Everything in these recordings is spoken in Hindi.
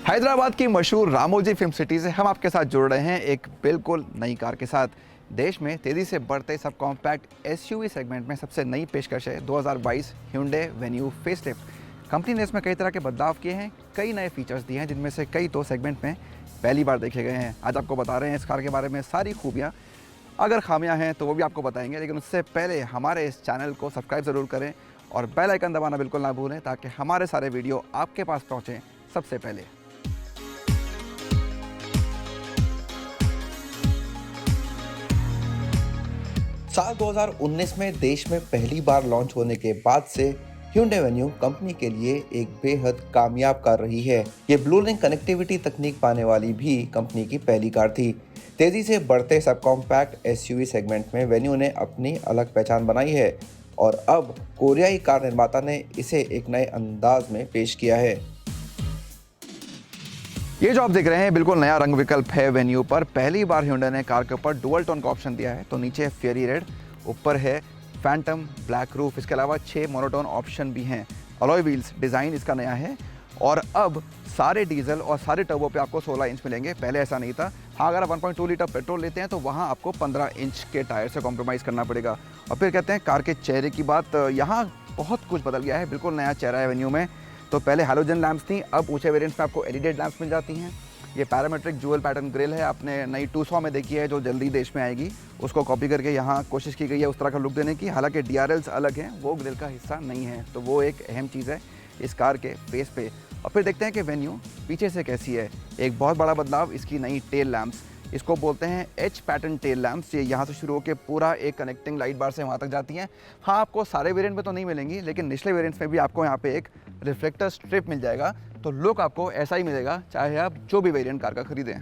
हैदराबाद की मशहूर रामोजी फिल्म सिटी से हम आपके साथ जुड़ रहे हैं एक बिल्कुल नई कार के साथ। देश में तेज़ी से बढ़ते सब कॉम्पैक्ट एसयूवी सेगमेंट में सबसे नई पेशकश है 2022 Hyundai Venue फेसलिफ्ट। कंपनी ने इसमें कई तरह के बदलाव किए हैं, कई नए फीचर्स दिए हैं, जिनमें से कई तो सेगमेंट में पहली बार देखे गए हैं। आज आपको बता रहे हैं इस कार के बारे में सारी खूबियाँ। अगर खामियां हैं तो वो भी आपको बताएंगे, लेकिन उससे पहले हमारे इस चैनल को सब्सक्राइब ज़रूर करें और बेल आइकन दबाना बिल्कुल ना भूलें, ताकि हमारे सारे वीडियो आपके पास पहुँचें सबसे पहले। साल 2019 में देश में पहली बार लॉन्च होने के बाद से Hyundai Venue कंपनी के लिए एक बेहद कामयाब कार रही है। ये ब्लू लिंक कनेक्टिविटी तकनीक पाने वाली भी कंपनी की पहली कार थी। तेजी से बढ़ते सब कॉम्पैक्ट एसयूवी सेगमेंट में Venue ने अपनी अलग पहचान बनाई है और अब कोरियाई कार निर्माता ने इसे एक नए अंदाज में पेश किया है। ये जो आप देख रहे हैं बिल्कुल नया रंग विकल्प है वेन्यू पर। पहली बार Hyundai ने कार के ऊपर डुअल टोन का ऑप्शन दिया है। तो नीचे फेरी रेड, ऊपर है फैंटम ब्लैक रूफ। इसके अलावा 6 मोनोटोन ऑप्शन भी हैं। अलॉय व्हील्स डिज़ाइन इसका नया है और अब सारे डीजल और सारे टर्बो पे आपको 16 इंच मिलेंगे। पहले ऐसा नहीं था। हाँ, अगर आप 1.2 लीटर पेट्रोल लेते हैं तो वहाँ आपको 15 इंच के टायर से कॉम्प्रोमाइज़ करना पड़ेगा। और फिर कहते हैं कार के चेहरे की बात, यहाँ बहुत कुछ बदल गया है। बिल्कुल नया चेहरा है वेन्यू में। तो पहले हैलोजन लैंप्स थी, अब ऊंचे वेरिएंट्स में आपको एलईडी लैंप्स मिल जाती हैं। ये पैरामेट्रिक जूअल पैटर्न ग्रिल है, आपने नई 200 में देखी है जो जल्दी देश में आएगी, उसको कॉपी करके यहाँ कोशिश की गई है उस तरह का लुक देने की। हालांकि डीआरएल्स अलग हैं, वो ग्रिल का हिस्सा नहीं है, तो वो एक अहम चीज़ है इस कार के फेस पे। और फिर देखते हैं कि वेन्यू पीछे से कैसी है। एक बहुत बड़ा बदलाव इसकी नई टेल लैंप्स, इसको बोलते हैं एच पैटर्न टेल लैंप्स। ये यहाँ से शुरू होकर पूरा एक कनेक्टिंग लाइट बार से वहाँ तक जाती हैं। हाँ, आपको सारे वेरिएंट में तो नहीं मिलेंगी, लेकिन निचले वेरिएंट्स में भी आपको यहाँ पे एक रिफ्लेक्टर स्ट्रिप मिल जाएगा। तो लुक आपको ऐसा ही मिलेगा चाहे आप जो भी वेरिएंट कार का खरीदें।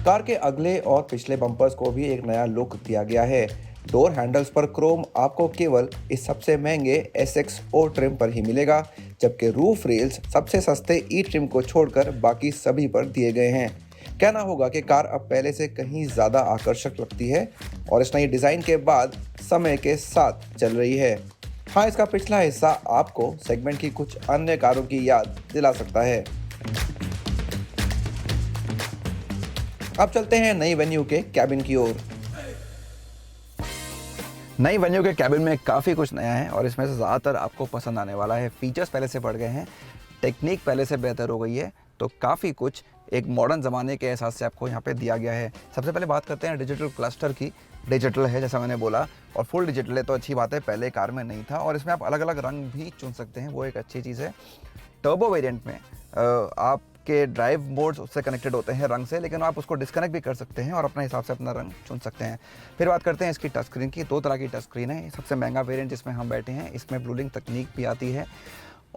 कार के अगले और पिछले बम्पर्स को भी एक नया लुक दिया गया है। डोर हैंडल्स पर क्रोम आपको केवल इस सबसे महंगे SXO ट्रिम पर ही मिलेगा, जबकि रूफ रेल्स सबसे सस्ते ई ट्रिम को छोड़कर बाकी सभी पर दिए गए हैं। कहना होगा कि कार अब पहले से कहीं ज़्यादा आकर्षक लगती है और इस नई डिज़ाइन के बाद समय के साथ चल रही है। हाँ, इसका पिछला हिस्सा आपको सेगमेंट की कुछ अन्य कारों की याद दिला सकता है। अब चलते हैं नई वेन्यू के कैबिन की ओर। नई वेन्यू के कैबिन में काफ़ी कुछ नया है और इसमें से ज़्यादातर आपको पसंद आने वाला है। फीचर्स पहले से बढ़ गए हैं, टेक्निक पहले से बेहतर हो गई है, तो काफ़ी कुछ एक मॉडर्न ज़माने के एहसास से आपको यहाँ पे दिया गया है। सबसे पहले बात करते हैं डिजिटल क्लस्टर की। डिजिटल है जैसा मैंने बोला, और फुल डिजिटल है तो अच्छी बात है, पहले कार में नहीं था। और इसमें आप अलग अलग रंग भी चुन सकते हैं, वो एक अच्छी चीज़ है। टर्बो वेरिएंट में आपके ड्राइव मोड्स उससे कनेक्टेड होते हैं रंग से, लेकिन आप उसको डिस्कनेक्ट भी कर सकते हैं और अपने हिसाब से अपना रंग चुन सकते हैं। फिर बात करते हैं इसकी टच स्क्रीन की। 2 तरह की टच स्क्रीन है। सबसे महंगा वेरिएंट जिसमें हम बैठे हैं, इसमें ब्लू लिंक तकनीक भी आती है।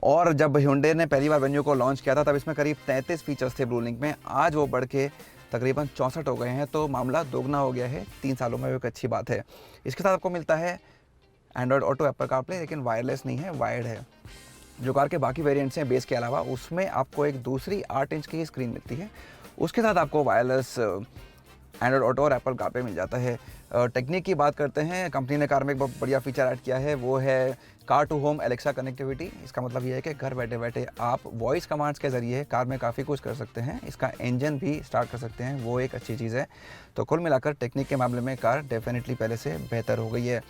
और जब Hyundai ने पहली बार वेन्यू को लॉन्च किया था तब इसमें करीब 33 फीचर्स थे ब्लू लिंक में। आज वो बढ़ के तकरीबन 64 हो गए हैं, तो मामला दोगुना हो गया है 3 सालों में, वो एक अच्छी बात है। इसके साथ आपको मिलता है एंड्रॉयड ऑटो, एप्पल कारप्ले, लेकिन वायरलेस नहीं है, वायर्ड है। जो कार के बाकी वेरिएंट्स हैं बेस के अलावा, उसमें आपको एक दूसरी 8 इंच की स्क्रीन मिलती है। उसके साथ आपको वायरलेस एंड्रॉयड ऑटो और एप्पल कारप्ले मिल जाता है। टेक्निक की बात करते हैं, कंपनी ने कार में एक बहुत बढ़िया फीचर ऐड किया है, वो है car to home Alexa connectivity. इसका मतलब ये है कि घर बैठे बैठे आप वॉइस कमांड्स के ज़रिए कार में काफ़ी कुछ कर सकते हैं। इसका इंजन भी स्टार्ट कर सकते हैं, वो एक अच्छी चीज़ है। तो कुल मिलाकर टेक्निक के मामले में कार डेफिनेटली पहले से बेहतर हो गई है।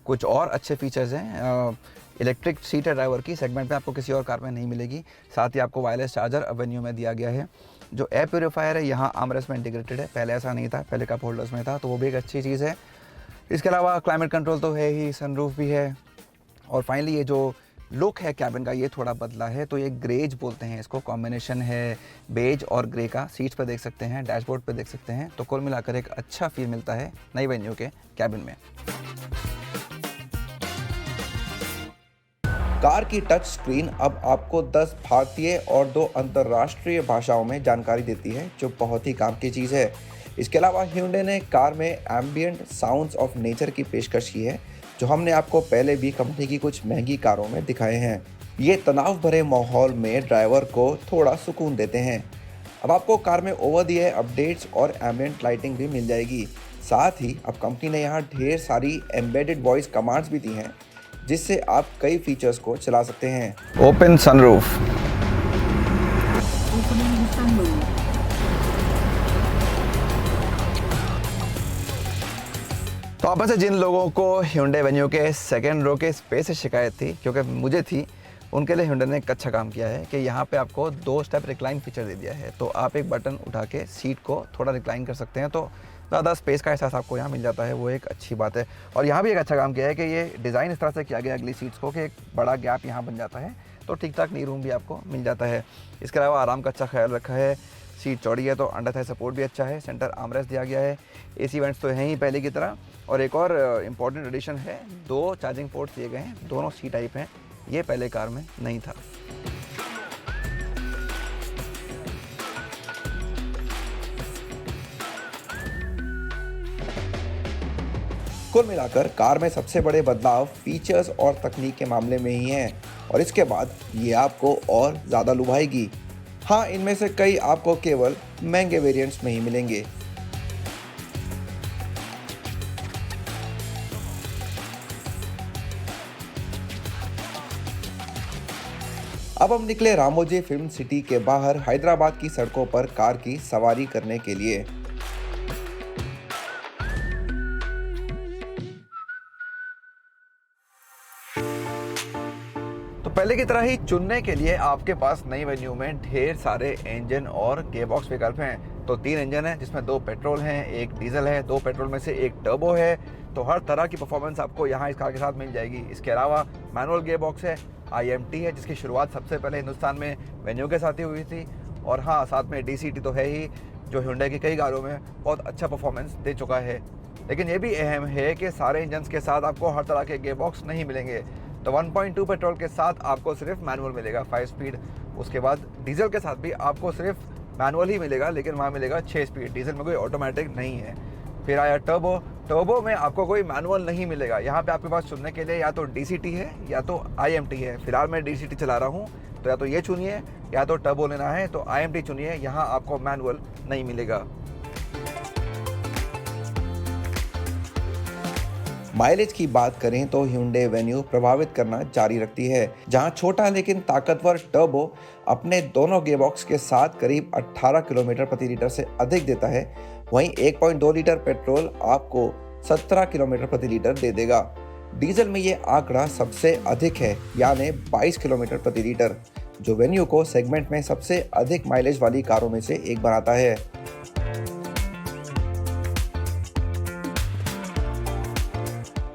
कुछ और अच्छे फीचर्स हैं। इलेक्ट्रिक सीट है ड्राइवर की, सेगमेंट में आपको किसी और कार में नहीं मिलेगी। साथ ही आपको वायरलेस चार्जर वेन्यू में दिया गया है। जो एयर प्योरीफायर है यहाँ आर्मरेस्ट में इंटीग्रेटेड है, पहले ऐसा नहीं था, पहले कप होल्डर्स में था, तो वो भी एक अच्छी चीज़ है। इसके अलावा क्लाइमेट कंट्रोल तो है ही, सनरूफ भी है। और फाइनली ये जो लुक है कैबिन का, ये थोड़ा बदला है। तो ये ग्रेज बोलते हैं इसको, कॉम्बिनेशन है बेज और ग्रे का। सीट्स पे देख सकते हैं, डैशबोर्ड पे देख सकते हैं। तो कुल मिलाकर एक अच्छा फील मिलता है नई वेन्यू के कैबिन में। कार की टच स्क्रीन अब आपको 10 भारतीय और 2 अंतर्राष्ट्रीय भाषाओं में जानकारी देती है, जो बहुत ही काम की चीज़ है। इसके अलावा Hyundai ने कार में एम्बियंट साउंड्स ऑफ नेचर की पेशकश की है, जो हमने आपको पहले भी कंपनी की कुछ महंगी कारों में दिखाए हैं। ये तनाव भरे माहौल में ड्राइवर को थोड़ा सुकून देते हैं। अब आपको कार में ओवर द एयर अपडेट्स और एम्बियंट लाइटिंग भी मिल जाएगी। साथ ही अब कंपनी ने यहाँ ढेर सारी एम्बेडेड वॉइस कमांड्स भी दी हैं, जिससे आप कई फीचर्स को चला सकते हैं। Open sunroof. Opening the sunroof. तो आप में से जिन लोगों को Hyundai Venue के सेकेंड रो के स्पेस से शिकायत थी, क्योंकि मुझे थी, उनके लिए Hyundai ने एक अच्छा काम किया है कि यहाँ पे आपको 2 स्टेप रिक्लाइन फीचर दे दिया है। तो आप एक बटन उठा के सीट को थोड़ा रिक्लाइन कर सकते हैं, तो ज़्यादा स्पेस का एहसास आपको यहाँ मिल जाता है। वो एक अच्छी बात है। और यहाँ भी एक अच्छा काम किया है कि ये डिज़ाइन इस तरह से किया गया अगली सीट्स को कि एक बड़ा गैप यहाँ बन जाता है, तो ठीक ठाक नी रूम भी आपको मिल जाता है। इसके अलावा आराम का अच्छा ख्याल रखा है। सीट चौड़ी है तो अंडर थाई सपोर्ट भी अच्छा है। सेंटर आर्मरेस्ट दिया गया है। एसी वेंट्स तो हैं ही पहले की तरह। और एक और इम्पॉर्टेंट एडिशन है, 2 चार्जिंग पोर्ट दिए गए हैं, दोनों सी टाइप हैं। ये पहले कार में नहीं था। कुल मिलाकर कार में सबसे बड़े बदलाव फीचर्स और तकनीक के मामले में ही हैं, और इसके बाद ये आपको और ज़्यादा लुभाएगी। हाँ, इनमें से कई आपको केवल महंगे वेरिएंट्स में ही मिलेंगे। अब हम निकले रामोजी फिल्म सिटी के बाहर हैदराबाद की सड़कों पर कार की सवारी करने के लिए। तो पहले की तरह ही चुनने के लिए आपके पास नई वेन्यू में ढेर सारे इंजन और गेयरबॉक्स विकल्प हैं। तो 3 इंजन हैं, जिसमें 2 पेट्रोल हैं, 1 डीजल है। 2 पेट्रोल में से 1 टर्बो है। तो हर तरह की परफॉर्मेंस आपको यहाँ इस कार के साथ मिल जाएगी। इसके अलावा मैनुअल गेयरबॉक्स है, IMT है, जिसकी शुरुआत सबसे पहले हिंदुस्तान में वेन्यू के साथ ही हुई थी। और हाँ, साथ में DCT तो है ही, जो Hyundai की कई कारों में बहुत अच्छा परफॉर्मेंस दे चुका है। लेकिन ये भी अहम है कि सारे इंजन्स के साथ आपको हर तरह के गेयरबॉक्स नहीं मिलेंगे। तो 1.2 पेट्रोल के साथ आपको सिर्फ मैनुअल मिलेगा 5 स्पीड। उसके बाद डीजल के साथ भी आपको सिर्फ मैनुअल ही मिलेगा, लेकिन वहाँ मिलेगा 6 स्पीड। डीजल में कोई ऑटोमेटिक नहीं है। फिर आया टर्बो। टर्बो में आपको कोई मैनुअल नहीं मिलेगा। यहाँ पे आपके पास चुनने के लिए या तो DCT है या तो IMT है। फिलहाल मैं DCT चला रहा हूँ, तो या तो ये चुनिए या तो टर्बो लेना है तो IMT चुनिए। यहाँ आपको मैनुअल नहीं मिलेगा। माइलेज की बात करें तो Hyundai Venue प्रभावित करना जारी रखती है। जहां छोटा लेकिन ताकतवर टर्बो अपने दोनों गेयरबॉक्स के साथ करीब 18 किलोमीटर प्रति लीटर से अधिक देता है, वहीं 1.2 लीटर पेट्रोल आपको 17 किलोमीटर प्रति लीटर दे देगा। डीजल में ये आंकड़ा सबसे अधिक है, यानी 22 किलोमीटर प्रति लीटर, जो Venue को सेगमेंट में सबसे अधिक माइलेज वाली कारों में से एक बनाता है।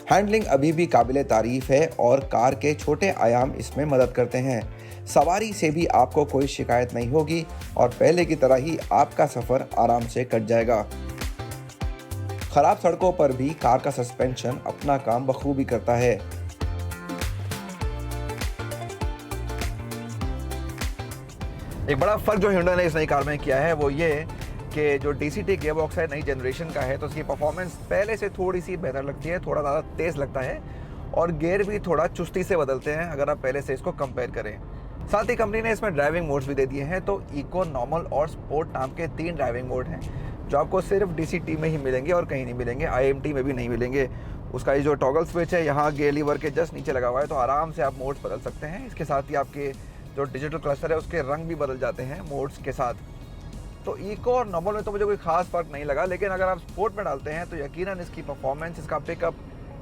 हैंडलिंग अभी भी काबिले तारीफ है और कार के छोटे आयाम इसमें मदद करते हैं। सवारी से भी आपको कोई शिकायत नहीं होगी और पहले की तरह ही आपका सफर आराम से कट जाएगा। खराब सड़कों पर भी कार का सस्पेंशन अपना काम बखूबी करता है। एक बड़ा फर्क जो Hyundai ने इस नई कार में किया है वो ये कि जो DCT गेयरबॉक्स है नई जनरेशन का है, तो उसकी परफॉर्मेंस पहले से थोड़ी सी बेहतर लगती है, थोड़ा ज़्यादा तेज़ लगता है और गियर भी थोड़ा चुस्ती से बदलते हैं अगर आप पहले से इसको कंपेयर करें। साथ ही कंपनी ने इसमें ड्राइविंग मोड्स भी दे दिए हैं। तो इको, नॉर्मल और स्पोर्ट नाम के 3 ड्राइविंग मोड हैं, जो आपको सिर्फ DCT में ही मिलेंगे और कहीं नहीं मिलेंगे, IMT में भी नहीं मिलेंगे। उसका ये जो टॉगल स्विच है यहाँ गियर लीवर के जस्ट नीचे लगा हुआ है, तो आराम से आप मोड्स बदल सकते हैं। इसके साथ ही आपके जो डिजिटल क्लस्टर है उसके रंग भी बदल जाते हैं मोड्स के साथ। तो इको और नॉर्मल में तो मुझे कोई खास फर्क नहीं लगा, लेकिन अगर आप स्पोर्ट में डालते हैं तो यकीनन इसकी परफॉर्मेंस, इसका पिकअप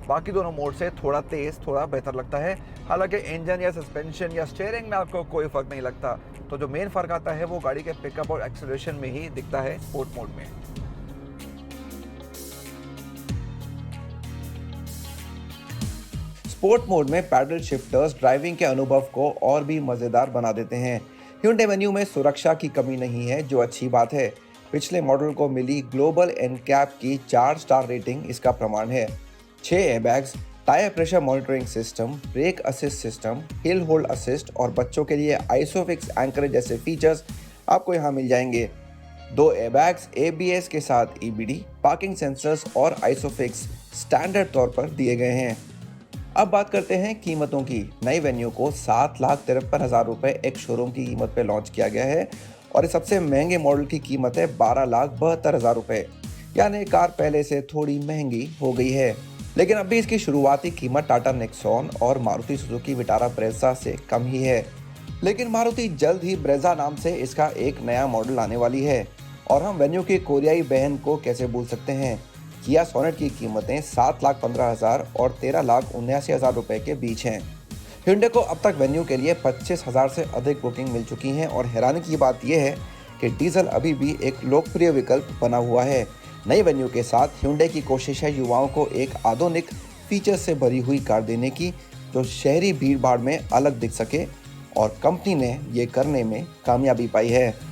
बाकी दोनों मोड से थोड़ा तेज़, थोड़ा बेहतर लगता है। हालांकि इंजन या सस्पेंशन या स्टीयरिंग में आपको कोई फ़र्क नहीं लगता। तो जो मेन फ़र्क आता है वो गाड़ी के पिकअप और एक्सेलरेशन में ही दिखता है स्पोर्ट मोड में। स्पोर्ट मोड में पैडल शिफ्टर्स ड्राइविंग के अनुभव को और भी मज़ेदार बना देते हैं। Hyundai Venue में सुरक्षा की कमी नहीं है, जो अच्छी बात है। पिछले मॉडल को मिली ग्लोबल NCAP की 4 स्टार रेटिंग इसका प्रमाण है। 6 airbags, tyre pressure monitoring system, brake assist system, hill hold assist और बच्चों के लिए आइसोफिक्स एंकरेज जैसे फीचर्स आपको यहाँ मिल जाएंगे। 2 एयरबैग्स ABS के साथ EBD, पार्किंग सेंसर्स और आइसोफिक्स स्टैंडर्ड तौर पर दिए गए हैं। अब बात करते हैं कीमतों की। नई Venue को 7,53,000 रुपये एक शोरूम की कीमत पर लॉन्च किया गया है और इस सबसे महंगे मॉडल की कीमत है 12,72,000 रुपये। यानी कार पहले से थोड़ी महंगी हो गई है। लेकिन अभी इसकी शुरुआती कीमत टाटा नेक्सॉन और मारुति सुजुकी विटारा ब्रेज़ा से कम ही है। लेकिन मारुति जल्द ही ब्रेज़ा नाम से इसका एक नया मॉडल आने वाली है। और हम वेन्यू की कोरियाई बहन को कैसे भूल सकते हैं। किया सोनेट की कीमतें 7,15,000 और 13,79,000 रुपए के बीच हैं। hyundai को अब तक वेन्यू के लिए 25,000 से अधिक बुकिंग मिल चुकी हैं और हैरानी की बात यह है कि डीजल अभी भी एक लोकप्रिय विकल्प बना हुआ है। नई वेन्यू के साथ hyundai की कोशिश है युवाओं को एक आधुनिक फीचर से भरी हुई कार देने की, जो शहरी भीड़ भाड़ में अलग दिख सके, और कंपनी ने ये करने में कामयाबी पाई है।